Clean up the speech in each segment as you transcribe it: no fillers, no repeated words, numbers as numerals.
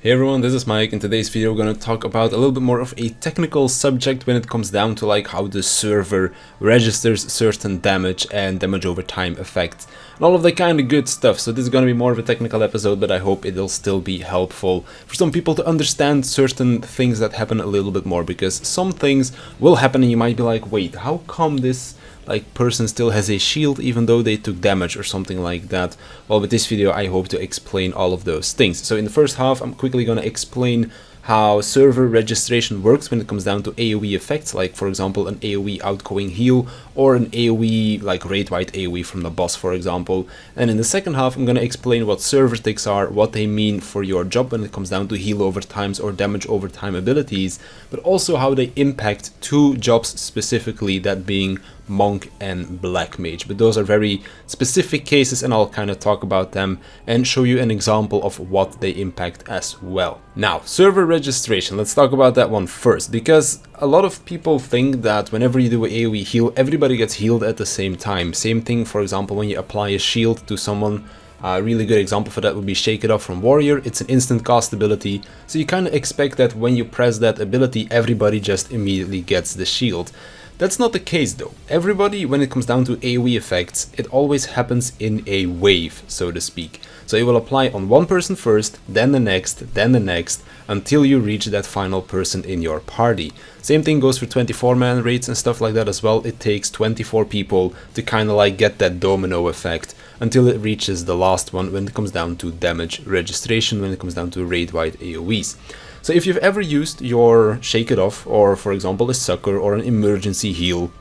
Hey everyone, this is Mike. In today's video we're going to talk about a little bit more of a technical subject when it comes down to like how the server registers certain damage and damage over time effects and all of that kind of good stuff. So this is going to be more of a technical episode, but I hope it'll still be helpful for some people to understand certain things that happen a little bit more, because some things will happen and you might be like, wait, how come this person still has a shield even though they took damage or something like that? Well, with this video I hope to explain all of those things. So in the first half I'm quickly going to explain how server registration works when it comes down to AoE effects, like for example an AoE outgoing heal or an AoE like raid wide AoE from the boss, for example. And in the second half I'm going to explain what server ticks are, what they mean for your job when it comes down to heal over times or damage over time abilities, but also how they impact two jobs specifically, that being Monk and Black Mage. But those are very specific cases and I'll kind of talk about them and show you an example of what they impact as well. Now, server registration, let's talk about that one first, because a lot of people think that whenever you do an AoE heal, everybody gets healed at the same time. Same thing, for example, when you apply a shield to someone. A really good example for that would be Shake It Off from Warrior. It's an instant cast ability, so you kind of expect that when you press that ability, everybody just immediately gets the shield. That's not the case though. Everybody, when it comes down to AoE effects, it always happens in a wave, so to speak. So it will apply on one person first, then the next, until you reach that final person in your party. Same thing goes for 24-man raids and stuff like that as well. It takes 24 people to kind of like get that domino effect until it reaches the last one when it comes down to damage registration, when it comes down to raid-wide AoEs. So if you've ever used your Shake It Off, or for example a Succor or an emergency heal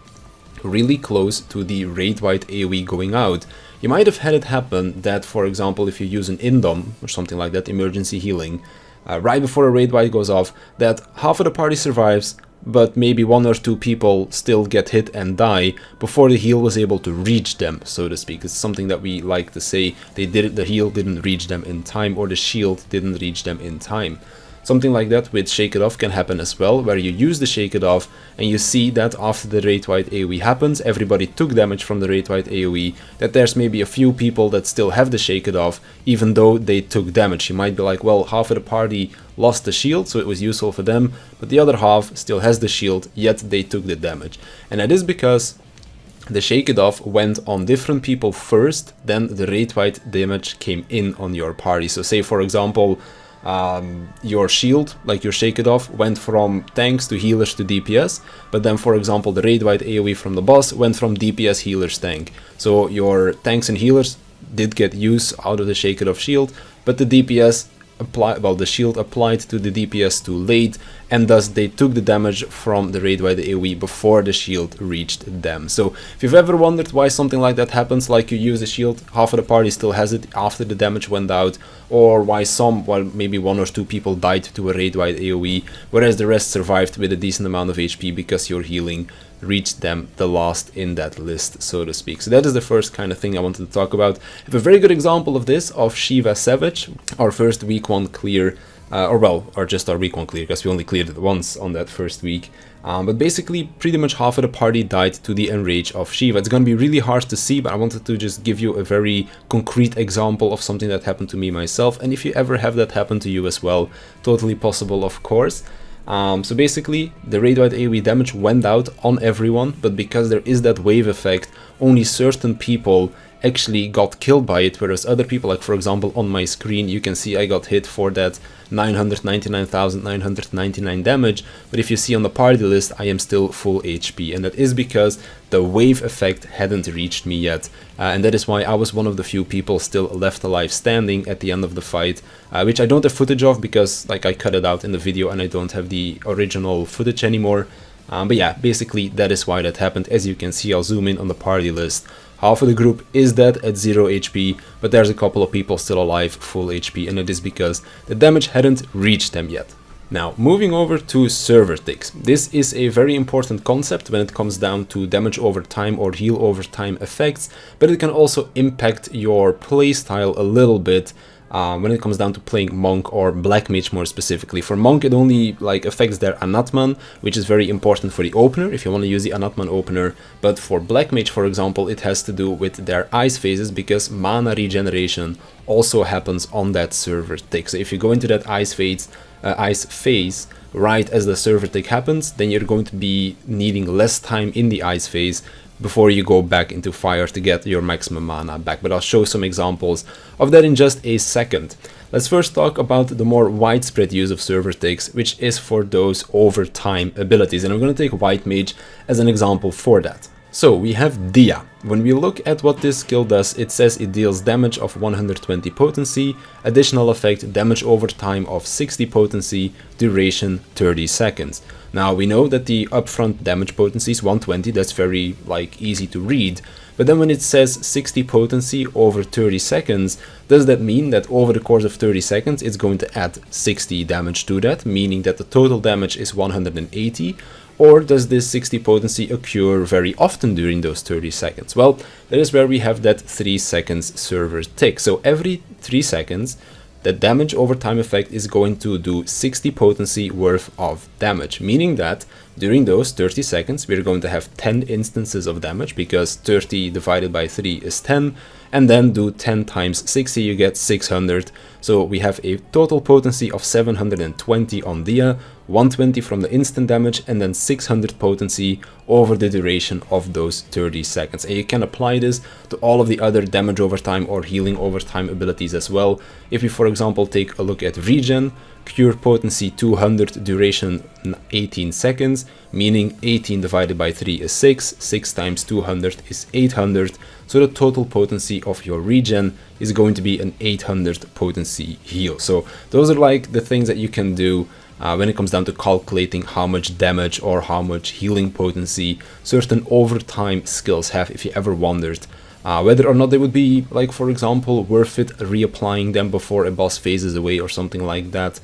really close to the raid-wide AoE going out, you might have had it happen that, for example, if you use an Indom or something like that, emergency healing, right before a raid-wide goes off, that half of the party survives, but maybe one or two people still get hit and die before the heal was able to reach them, so to speak. It's something that we like to say, the heal didn't reach them in time, or the shield didn't reach them in time. Something like that with Shake It Off can happen as well, where you use the Shake It Off and you see that after the raid-wide AoE happens, everybody took damage from the raid-wide AoE, that there's maybe a few people that still have the Shake It Off even though they took damage. You might be like, well, half of the party lost the shield, so it was useful for them, but the other half still has the shield, yet they took the damage. And that is because the Shake It Off went on different people first, then the raid-wide damage came in on your party. So say for example, your shield, like your Shake It Off, went from tanks to healers to DPS, but then for example the raid-wide AoE from the boss went from DPS healers tank. So your tanks and healers did get use out of the Shake It Off shield, but the DPS the shield applied to the DPS too late, and thus they took the damage from the raid-wide AoE before the shield reached them. So if you've ever wondered why something like that happens, like you use a shield, half of the party still has it after the damage went out, or why maybe one or two people died to a raid-wide AoE, whereas the rest survived with a decent amount of HP because your healing reached them the last in that list, so to speak. So that is the first kind of thing I wanted to talk about. I have a very good example of this of Shiva Savage, our first week 1 clear, or just our week 1 clear, because we only cleared it once on that first week. But basically pretty much half of the party died to the enrage of Shiva. It's going to be really hard to see, but I wanted to just give you a very concrete example of something that happened to me myself, and if you ever have that happen to you as well, totally possible, of course. So basically the raid-wide AoE damage went out on everyone, but because there is that wave effect, only certain people actually got killed by it, whereas other people, like for example on my screen you can see I got hit for that 999,999 damage, but if you see on the party list I am still full HP, and that is because the wave effect hadn't reached me yet, and that is why I was one of the few people still left alive standing at the end of the fight, which I don't have footage of because like I cut it out in the video and I don't have the original footage anymore. But yeah, basically that is why that happened. As you can see, I'll zoom in on the party list. Half of the group is dead at 0 HP, but there's a couple of people still alive, full HP, and it is because the damage hadn't reached them yet. Now, moving over to server ticks. This is a very important concept when it comes down to damage over time or heal over time effects, but it can also impact your playstyle a little bit when it comes down to playing Monk or Black Mage more specifically. For Monk, it only like affects their Anatman, which is very important for the opener if you want to use the Anatman opener. But for Black Mage, for example, it has to do with their ice phases, because mana regeneration also happens on that server tick. So if you go into that ice phase right as the server tick happens, then you're going to be needing less time in the ice phase before you go back into fire to get your maximum mana back. But I'll show some examples of that in just a second. Let's first talk about the more widespread use of server ticks, which is for those overtime abilities, and I'm going to take White Mage as an example for that. So we have Dia. When we look at what this skill does, it says it deals damage of 120 potency, additional effect damage over time of 60 potency, duration 30 seconds. Now we know that the upfront damage potency is 120, that's very like easy to read, but then when it says 60 potency over 30 seconds, does that mean that over the course of 30 seconds it's going to add 60 damage to that, meaning that the total damage is 180? Or does this 60 potency occur very often during those 30 seconds? Well, that is where we have that 3 seconds server tick. So every 3 seconds, the damage over time effect is going to do 60 potency worth of damage, meaning that during those 30 seconds we're going to have 10 instances of damage, because 30 divided by 3 is 10, and then do 10 times 60, you get 600. So we have a total potency of 720 on Dia, 120 from the instant damage, and then 600 potency over the duration of those 30 seconds. And you can apply this to all of the other damage over time or healing over time abilities as well. If you, for example, take a look at Regen, Cure potency 200, duration 18 seconds, meaning 18 divided by 3 is 6, 6 times 200 is 800, so the total potency of your regen is going to be an 800 potency heal. So those are like the things that you can do when it comes down to calculating how much damage or how much healing potency certain overtime skills have, if you ever wondered whether or not they would be, like for example, worth it reapplying them before a boss phases away or something like that,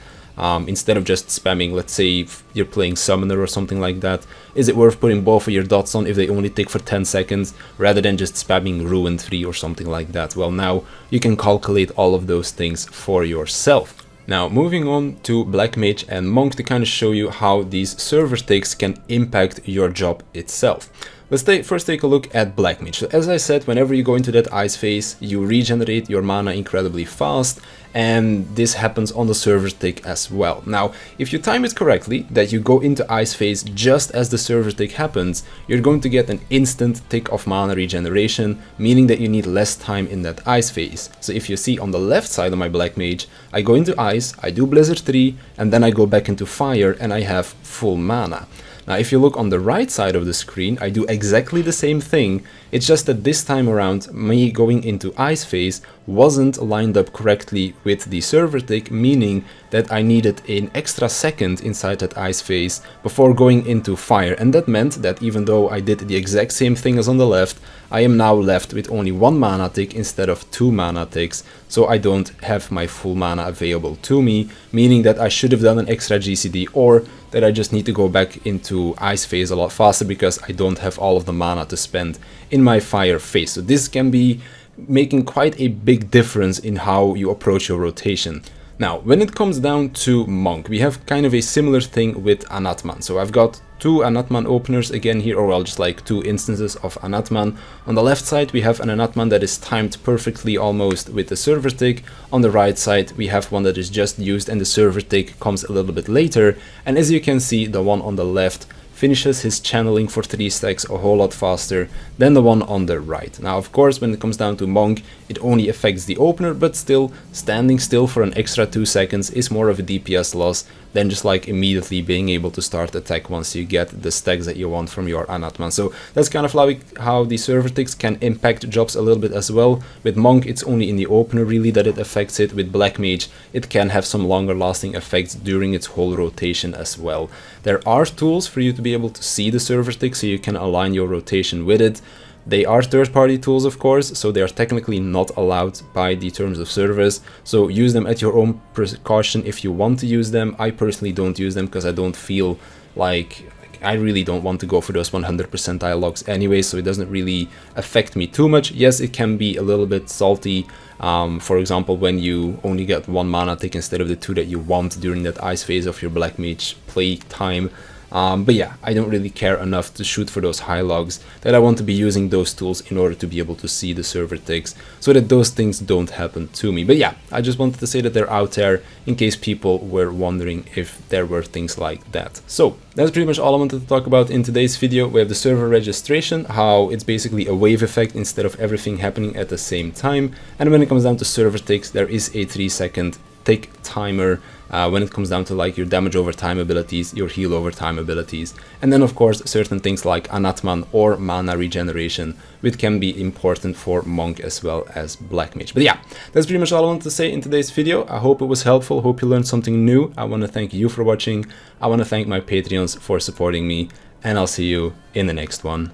instead of just spamming. Let's say if you're playing Summoner or something like that, is it worth putting both of your dots on if they only tick for 10 seconds rather than just spamming Ruin 3 or something like that? Well, now you can calculate all of those things for yourself. Now, moving on to Black Mage and Monk to kind of show you how these server ticks can impact your job itself. Let's first take a look at Black Mage. So as I said, whenever you go into that ice phase, you regenerate your mana incredibly fast, and this happens on the server tick as well. Now, if you time it correctly, that you go into ice phase just as the server tick happens, you're going to get an instant tick of mana regeneration, meaning that you need less time in that ice phase. So if you see on the left side of my Black Mage, I go into ice, I do Blizzard 3, and then I go back into fire and I have full mana. Now, if you look on the right side of the screen, I do exactly the same thing. It's just that this time around, me going into ice phase wasn't lined up correctly with the server tick, meaning that I needed an extra second inside that ice phase before going into fire. And that meant that even though I did the exact same thing as on the left, I am now left with only 1 mana tick instead of 2 mana ticks, so I don't have my full mana available to me, meaning that I should have done an extra GCD, or that I just need to go back into ice phase a lot faster because I don't have all of the mana to spend in my fire phase. So this can be making quite a big difference in how you approach your rotation. Now, when it comes down to Monk, we have kind of a similar thing with Anatman. So I've got 2 Anatman openers again here, or well, just like 2 instances of Anatman. On the left side, we have an Anatman that is timed perfectly almost with the server tick. On the right side, we have one that is just used and the server tick comes a little bit later. And as you can see, the one on the left finishes his channeling for 3 stacks a whole lot faster than the one on the right. Now, of course, when it comes down to Monk, it only affects the opener, but still, standing still for an extra 2 seconds is more of a DPS loss than just like immediately being able to start attack once you get the stacks that you want from your Anatman. So that's kind of like how the server ticks can impact jobs a little bit as well. With Monk, it's only in the opener really that it affects it. With Black Mage, it can have some longer lasting effects during its whole rotation as well. There are tools for you to be able to see the server tick so you can align your rotation with it. They are third-party tools, of course, so they are technically not allowed by the terms of service, so use them at your own precaution if you want to use them. I personally don't use them because I don't feel like I really don't want to go for those 100 percentile logs anyway, so it doesn't really affect me too much. Yes, it can be a little bit salty, for example, when you only get 1 mana tick instead of the 2 that you want during that ice phase of your Black Mage play time. But yeah, I don't really care enough to shoot for those high logs that I want to be using those tools in order to be able to see the server ticks so that those things don't happen to me. But yeah, I just wanted to say that they're out there in case people were wondering if there were things like that. So that's pretty much all I wanted to talk about in today's video. We have the server registration, how it's basically a wave effect instead of everything happening at the same time. And when it comes down to server ticks, there is a 3-second tick timer when it comes down to like your damage over time abilities, your heal over time abilities, and then of course certain things like Anatman or mana regeneration, which can be important for Monk as well as Black Mage. But yeah, that's pretty much all I wanted to say in today's video. I hope it was helpful, hope you learned something new. I want to thank you for watching, I want to thank my Patreons for supporting me, and I'll see you in the next one.